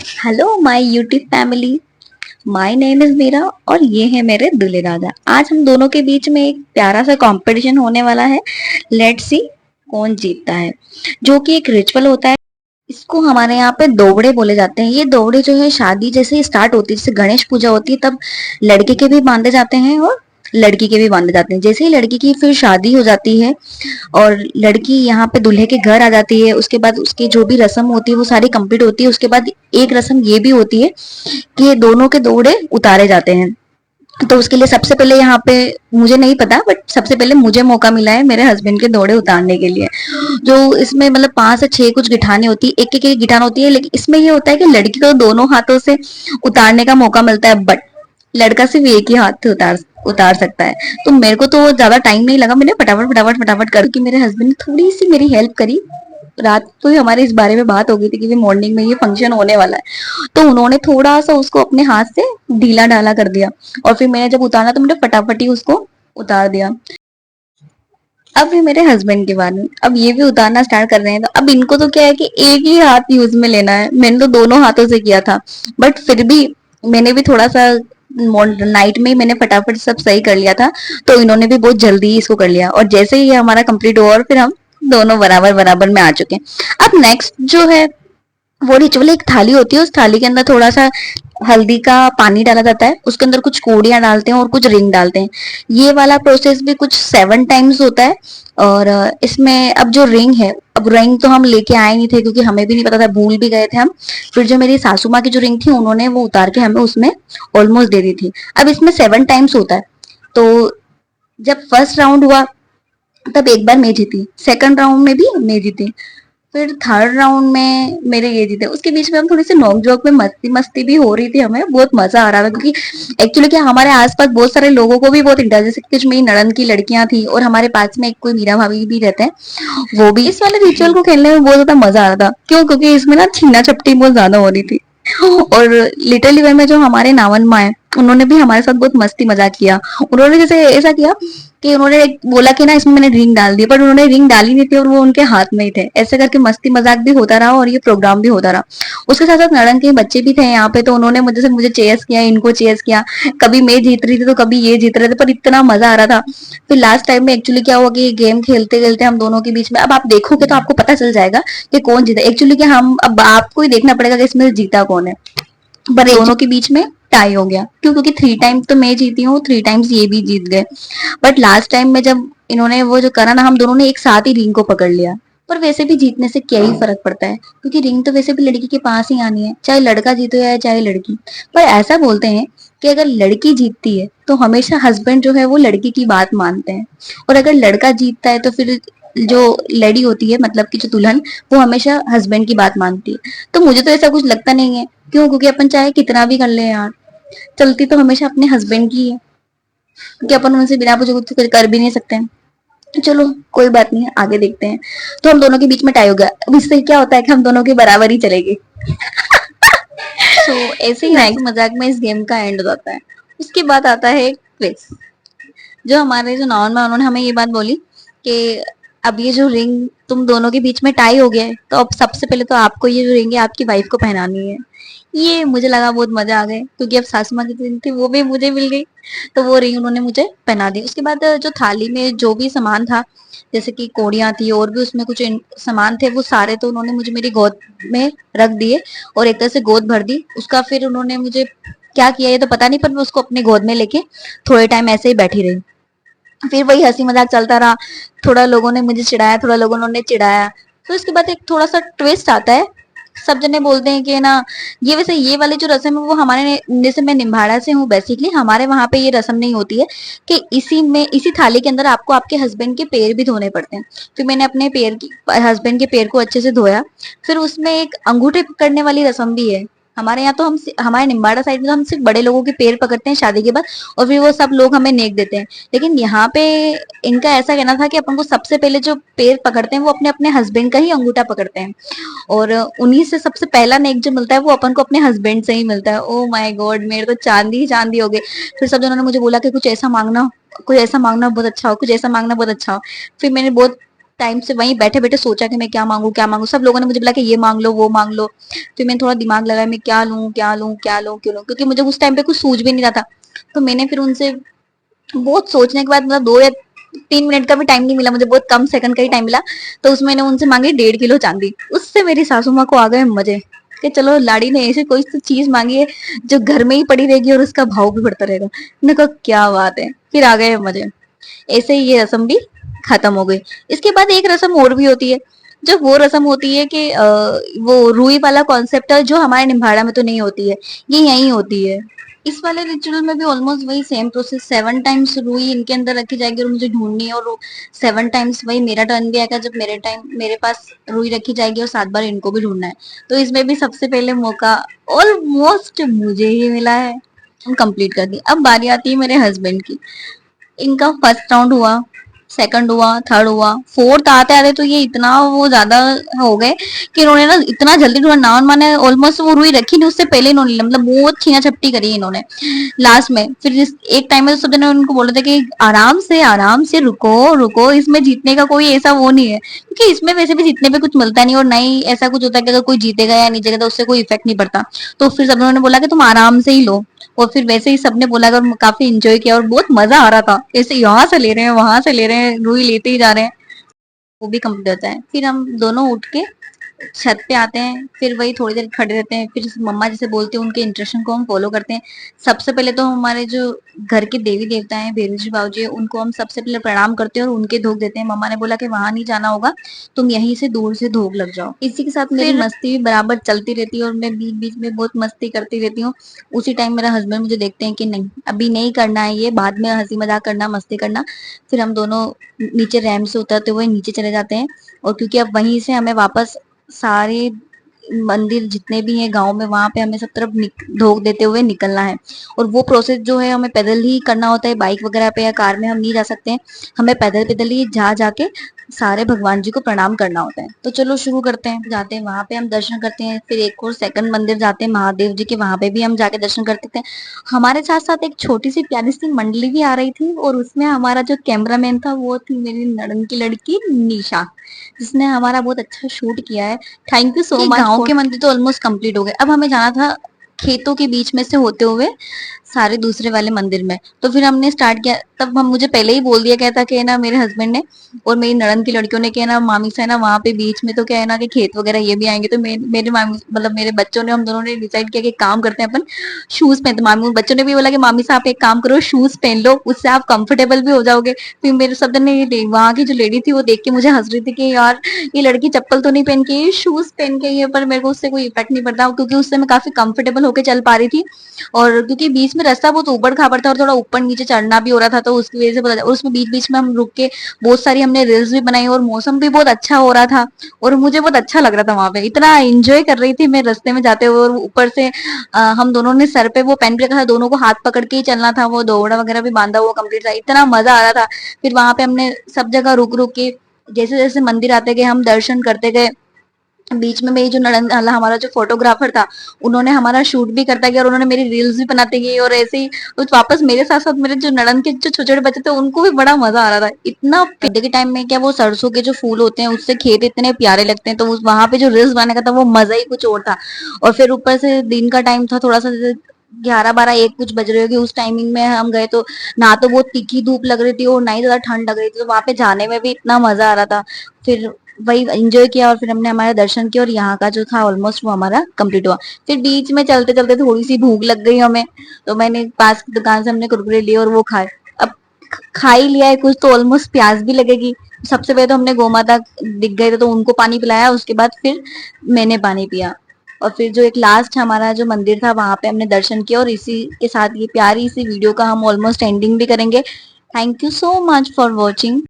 Hello my YouTube family. My name is Meera और ये है मेरे दूल्हे राजा। आज हम दोनों के बीच में एक प्यारा सा कंपटीशन होने वाला है। लेट्स सी कौन जीतता है। जो कि एक रिचुअल होता है। इसको हमारे यहाँ पे दोवड़े बोले जाते हैं। ये दोवड़े जो है शादी जैसे ही स्टार्ट होती है, जैसे गणेश पूजा होती है, तब लड़के के भी बांधे जाते हैं और लड़की के भी बांधे जाते हैं। जैसे ही लड़की की फिर शादी हो जाती है और लड़की यहाँ पे दूल्हे के घर आ जाती है, उसके बाद उसकी जो भी रस्म होती है वो सारी कंप्लीट होती है। उसके बाद एक रस्म ये भी होती है कि ये दोनों के दौड़े उतारे जाते हैं। तो उसके लिए सबसे पहले यहाँ पे मुझे नहीं पता, बट सबसे पहले मुझे मौका मिला है मेरे हस्बैंड के दौड़े उतारने के लिए। जो इसमें मतलब 5 से 6 कुछ गिठाने होती है, एक एक गिठान होती है, लेकिन इसमें ये होता है कि लड़की को दोनों हाथों से उतारने का मौका मिलता है, बट लड़का सिर्फ एक ही हाथ से उतार उतार सकता है। तो मेरे को तो ज्यादा टाइम नहीं लगा, मैंने फटाफट फटाफट फटाफट करके मेरे हस्बैंड ने थोड़ी सी मेरी हेल्प करी। रात को ही हमारे इस बारे में बात हो गई थी कि मॉर्निंग में ये फंक्शन होने वाला है, तो उन्होंने थोड़ा सा उसको अपने हाथ से ढीला ढाला कर दिया। और फिर मैंने जब उतारा तो मैंने फटाफट ही उसको उतार दिया। अब फिर मेरे हस्बैंड के बारे में, अब ये भी उतारना स्टार्ट कर रहे हैं, तो अब इनको तो क्या है कि एक ही हाथ यूज में लेना है। मैंने तो दोनों हाथों से किया था, बट फिर भी मैंने भी थोड़ा सा नाइट में ही मैंने फटाफट सब सही कर लिया था। तो इन्होंने भी बहुत जल्दी इसको कर लिया और जैसे ही ये हमारा कंप्लीट हुआ और फिर हम दोनों बराबर बराबर में आ चुके हैं। अब नेक्स्ट जो है वो रिचुअल, एक थाली होती है, उस थाली के अंदर थोड़ा सा हल्दी का पानी डाला जाता है, उसके अंदर कुछ कोड़ियां डालते हैं और कुछ रिंग डालते हैं। ये वाला प्रोसेस भी कुछ 7 टाइम्स होता है। और इसमें अब जो रिंग है, अब रिंग तो हम लेके आए नहीं थे क्योंकि हमें भी नहीं पता था, भूल भी गए थे हम। फिर जो मेरी सासू माँ की जो रिंग थी उन्होंने वो उतार के हमें उसमें ऑलमोस्ट दे दी थी। अब इसमें 7 टाइम्स होता है। तो जब फर्स्ट राउंड हुआ तब एक बार मैं जीती, सेकंड राउंड में भी मैं जीती, फिर थर्ड राउंड में मेरे ये जीते। उसके बीच में हम थोड़ी सी नोक जोक में मस्ती मस्ती भी हो रही थी, हमें बहुत मजा आ रहा था क्योंकि एक्चुअली क्या हमारे आसपास बहुत सारे लोगों को भी बहुत इंटरेस्ट, जैसे कुछ मेरी नड़न की लड़कियां थी और हमारे पास में एक कोई मीरा भाभी भी रहते हैं, वो भी इस वाले रिचुअल को खेलने में बहुत ज्यादा मजा आ रहा था। क्यों? क्योंकि इसमें ना छीना झपटी बहुत ज्यादा हो रही थी। और लिटरली वे में जो हमारे नावन माँ है उन्होंने भी हमारे साथ बहुत मस्ती मजाक किया। उन्होंने जैसे ऐसा किया कि उन्होंने बोला कि ना इसमें मैंने रिंग डाल दी, पर उन्होंने रिंग डाली नहीं थी और वो उनके हाथ में ही थे। ऐसे करके मस्ती मजाक भी होता रहा और ये प्रोग्राम भी होता रहा। उसके साथ साथ नड़न के बच्चे भी थे यहाँ पे, तो उन्होंने मुझे से मुझे चेयर्स किया, इनको चेयर्स किया। कभी मैं जीत रही थी तो कभी ये जीत रहे थे, पर इतना मजा आ रहा था। फिर लास्ट टाइम में एक्चुअली क्या हुआ कि गेम खेलते खेलते हम दोनों के बीच में, अब आप देखोगे तो आपको पता चल जाएगा कि कौन जीता। एक्चुअली क्या हम अब आपको ही देखना पड़ेगा कि इसमें जीता कौन है। पर दोनों के बीच में टाई हो गया। क्यों? क्योंकि 3 टाइम तो मैं जीती हूँ, 3 टाइम्स ये भी जीत गए। बट लास्ट टाइम में जब इन्होंने वो जो करा ना, हम दोनों ने एक साथ ही रिंग को पकड़ लिया। पर वैसे भी जीतने से क्या ही फर्क पड़ता है, क्योंकि रिंग तो वैसे भी लड़की के पास ही आनी है, चाहे लड़का जीते या चाहे लड़की। पर ऐसा बोलते हैं कि अगर लड़की जीतती है तो हमेशा हस्बैंड जो है वो लड़की की बात मानते हैं, और अगर लड़का जीतता है तो फिर जो लड़ी होती है, मतलब कि जो दुल्हन, वो हमेशा हस्बैंड की बात मानती है। तो मुझे तो ऐसा कुछ लगता नहीं है। क्यों? क्योंकि अपन चाहे कितना भी कर ले यार, चलती तो हमेशा अपने हस्बैंड की है, क्योंकि अपन उनसे बिना पूछे कुछ तो कर भी नहीं सकते हैं। तो चलो कोई बात नहीं है, आगे देखते हैं। तो हम दोनों के बीच में टाई हो गया। अब इससे क्या होता है कि हम दोनों के बराबर ही चलेगी। सो ऐसे ही हंसी मजाक में इस गेम का एंड हो जाता है। उसके बाद आता है क्विज। जो हमारे जो नॉन में उन्होंने हमें ये बात बोली कि अब ये जो रिंग तुम दोनों के बीच में टाई हो गया है, तो अब सबसे पहले तो आपको ये जो रिंग है आपकी वाइफ को पहनानी है। ये मुझे लगा बहुत मजा आ गए, क्योंकि अब सासू माँ की जो रिंग थी वो भी मुझे मिल गई। तो वो रिंग उन्होंने मुझे पहना दी। उसके बाद जो थाली में जो भी सामान था, जैसे कि कोड़ियां थी और भी उसमें कुछ सामान थे, वो सारे तो उन्होंने मुझे मेरी गोद में रख दिए और एक तरह से गोद भर दी। उसका फिर उन्होंने मुझे क्या किया ये तो पता नहीं, पर मैं उसको अपने गोद में लेके थोड़े टाइम ऐसे ही बैठी रही। फिर वही हंसी मजाक चलता रहा। थोड़ा लोगों ने मुझे चिढ़ाया, थोड़ा लोगों ने चिढ़ाया। तो इसके बाद एक थोड़ा सा ट्विस्ट आता है। सब जने बोलते हैं कि ना, ये वैसे ये वाली जो रस्म है वो हमारे, जैसे मैं निम्बाड़ा से हूँ बेसिकली, हमारे वहां पे ये रस्म नहीं होती है कि इसी थाली के अंदर आपको आपके हस्बैंड के पैर भी धोने पड़ते हैं। फिर मैंने अपने पैर की हस्बैंड के पैर को अच्छे से धोया। फिर उसमें एक अंगूठे पकड़ने वाली रस्म भी है। हमारे यहाँ तो हमारे निम्बाड़ा साइड में तो हम सिर्फ बड़े लोगों के पैर पकड़ते हैं शादी के बाद, और फिर वो सब लोग हमें नेक देते हैं। लेकिन यहाँ पे इनका ऐसा कहना था कि अपन को सबसे पहले जो पैर पकड़ते हैं वो अपने अपने हस्बैंड का ही अंगूठा पकड़ते हैं, और उन्हीं से सबसे पहला नेक जो मिलता है वो अपन को अपने हस्बैंड से ही मिलता है। ओ माय गॉड, मेरे तो चांदी ही चांदी हो गई। फिर सब जनों ने मुझे बोला कि कुछ ऐसा मांगना, कुछ ऐसा मांगना बहुत अच्छा हो, कुछ ऐसा मांगना बहुत अच्छा हो। फिर मैंने बहुत टाइम से वहीं बैठे बैठे सोचा कि मैं क्या मांगू क्या मांगू। सब लोगों ने मुझे बोला कि ये मांग लो वो मांग लो। फिर मैंने थोड़ा दिमाग लगाया मैं क्या लूं क्या लूं क्या लूं क्यों लूं, क्योंकि मुझे उस टाइम पे कुछ सूझ भी नहीं रहा था। तो मैंने फिर उनसे बहुत सोचने के बाद, मतलब 2 या 3 मिनट का भी टाइम नहीं मिला मुझे, बहुत कम सेकंड का ही टाइम मिला। तो उसमें मैंने उनसे मांगी 1.5 किलो चांदी। उससे मेरी सासू माँ को आ गए मजे कि चलो लाड़ी ने ऐसे कोई तो चीज मांगी है जो घर में ही पड़ी रहेगी और उसका भाव भी बढ़ता रहेगा। मैंने कहा क्या बात है, फिर आ गए मजे। ऐसे ही ये रस्म भी खत्म हो गई। इसके बाद एक रस्म और भी होती है, जो वो रस्म होती है कि वो रुई वाला कॉन्सेप्ट है, जो हमारे निम्बाड़ा में तो नहीं होती है, ये यही होती है। इस वाले रिचुअल में भी ऑलमोस्ट वही सेम प्रोसेस, 7 टाइम्स रुई इनके अंदर रखी जाएगी और मुझे ढूंढनी है, और 7 टाइम्स वही मेरा टर्न भी आएगा जब मेरे पास रुई रखी जाएगी और 7 बार इनको भी ढूंढना है। तो इसमें भी सबसे पहले मौका ऑलमोस्ट मुझे ही मिला है, हम कंप्लीट कर दी। अब बारी आती है मेरे हस्बैंड की। इनका फर्स्ट राउंड हुआ, सेकंड हुआ, थर्ड हुआ, फोर्थ आते आते तो ये इतना वो ज्यादा हो गए कि इन्होंने ना इतना जल्दी ढूंढा, ना माने ऑलमोस्ट वो रुई रखी नहीं उससे पहले इन्होंने मतलब बहुत छीना झपटी करी इन्होंने लास्ट में। फिर एक टाइम में तो सब जने उनको बोल रहे थे कि आराम से रुको रुको, इसमें जीतने का कोई ऐसा वो नहीं है, क्योंकि इसमें वैसे भी जीतने पे कुछ मिलता नहीं, और ना ही ऐसा कुछ होता है कि अगर कोई जीतेगा या नहीं जीतेगा तो उससे कोई इफेक्ट नहीं पड़ता। तो फिर सब लोगों ने बोला कि तुम आराम से ही लो। और फिर वैसे ही सबने बोला और काफी इंजॉय किया और बहुत मजा आ रहा था, ऐसे यहाँ से ले रहे हैं वहां से ले रहे हैं, रुई लेते ही जा रहे हैं। वो भी कंप्लीट होता है। फिर हम दोनों उठ के छत पे आते हैं, फिर वही थोड़ी देर खड़े रहते हैं, फिर मम्मा जैसे बोलते हैं उनके इंस्ट्रक्शन को हम फॉलो करते हैं। सबसे पहले तो हमारे जो घर के देवी देवता हैं, भैरव जी बाबू जी, उनको हम सबसे पहले प्रणाम करते हैं और उनके धूप देते हैं। मम्मा ने बोला कि वहां नहीं जाना होगा, तुम यहीं से दूर से धूप लग जाओ। इसी के साथ मेरी मस्ती भी बराबर चलती रहती है और मैं बीच बीच में बहुत मस्ती करती रहती हूँ। उसी टाइम मेरा हस्बैंड मुझे देखते हैं कि नहीं अभी नहीं करना है, ये बाद में हंसी मजाक करना मस्ती करना। फिर हम दोनों नीचे रैंप से उतरते हुए नीचे चले जाते हैं, और क्योंकि अब वहीं से हमें वापस सारे मंदिर जितने भी हैं गांव में, वहां पे हमें सब तरफ धोख देते हुए निकलना है। और वो प्रोसेस जो है हमें पैदल ही करना होता है, बाइक वगैरह पे या कार में हम नहीं जा सकते हैं। हमें पैदल पैदल ही जा जाके सारे भगवान जी को प्रणाम करना होता है। तो चलो शुरू करते हैं। जाते हैं वहां पे हम दर्शन करते हैं, फिर एक और सेकंड मंदिर जाते हैं महादेव जी के, वहां पे भी हम जाके दर्शन करते थे। हमारे साथ साथ एक छोटी सी प्यारी सी मंडली भी आ रही थी, और उसमें हमारा जो कैमरामैन था वो थी मेरी नड़न की लड़की निशा, जिसने हमारा बहुत अच्छा शूट किया है। Thank you so much. गांव के मंदिर तो ऑलमोस्ट कंप्लीट हो गए, अब हमें जाना था खेतों के बीच में से होते हुए सारे दूसरे वाले मंदिर में। तो फिर हमने स्टार्ट किया, तब हम मुझे पहले ही बोल दिया गया था कि ना मेरे हस्बैंड ने और मेरी नड़न की लड़कियों ने, कि ना मामी से ना वहां पे बीच में तो क्या है ना कि खेत वगैरह ये भी आएंगे। तो मेरे मामी मतलब मेरे बच्चों ने, हम दोनों ने डिसाइड किया कि काम करते हैं अपन शूज पहनते। मामी बच्चों ने भी बोला कि मामी से आप एक काम करो शूज पहन लो, उससे आप कंफर्टेबल भी हो जाओगे। फिर मेरे सब ने, वहां की जो लेडी थी वो देख के मुझे हंस रही थी कि यार ये लड़की चप्पल तो नहीं पहन के शूज पहन के ही है, पर मेरे को उससे कोई इफेक्ट नहीं पड़ता क्योंकि उससे मैं काफी कंफर्टेबल होकर चल पा रही थी। और क्योंकि बीच में रास्ता बहुत ऊबड़ खाबड़ था और थोड़ा ऊपर नीचे चढ़ना भी हो रहा था, तो उसकी वजह से पता, और उसमें बीच बीच में हम रुक के बहुत सारी हमने रील्स भी बनाई, और मौसम भी बहुत अच्छा हो रहा था और मुझे बहुत अच्छा लग रहा था। वहां पे इतना एंजॉय कर रही थी मैं रास्ते में जाते हुए, और ऊपर से हम दोनों ने सर पे वो पहन के रखा था, दोनों को हाथ पकड़ के ही चलना था, वो दौड़ा वगैरह भी बांधा हुआ कंप्लीट था, इतना मजा आ रहा था। फिर वहां पे हमने सब जगह रुक रुक के जैसे जैसे मंदिर आते गए हम दर्शन करते गए। बीच में मेरी जो नड़न हमारा जो फोटोग्राफर था उन्होंने हमारा शूट भी करता गया और उन्होंने मेरी रील्स भी बनाते गई, और ऐसे ही वापस मेरे साथ साथ मेरे जो नड़न के जो छोटे छोटे बच्चे थे उनको भी बड़ा मजा आ रहा था। इतना सर्दी के टाइम में क्या वो सरसों के जो फूल होते हैं उससे खेत इतने प्यारे लगते हैं, तो वहां पे जो रील्स बनाने का था वो मजा ही कुछ और था। और फिर ऊपर से दिन का टाइम था, थोड़ा सा 11 12 1 कुछ बज रहे होगी उस टाइमिंग में हम गए, तो ना तो बहुत तीखी धूप लग रही थी और ना ही ज्यादा ठंड लग रही थी, तो वहां पे जाने में भी इतना मजा आ रहा था। फिर वही एंजॉय किया और फिर हमने हमारे दर्शन किए और यहाँ का जो था ऑलमोस्ट वो हमारा कंप्लीट हुआ। फिर बीच में चलते चलते थोड़ी सी भूख लग गई हमें, तो मैंने पास की दुकान से हमने कुरकुरे लिए और वो खाए। अब खा ही लिया है कुछ तो ऑलमोस्ट प्यास भी लगेगी। सबसे पहले तो हमने गौ माता दिख गए थे तो उनको पानी पिलाया, उसके बाद फिर मैंने पानी पिया, और फिर जो एक लास्ट हमारा जो मंदिर था वहां पे हमने दर्शन किया। और इसी के साथ ये प्यारी सी वीडियो का हम ऑलमोस्ट एंडिंग भी करेंगे। Thank you so much for watching.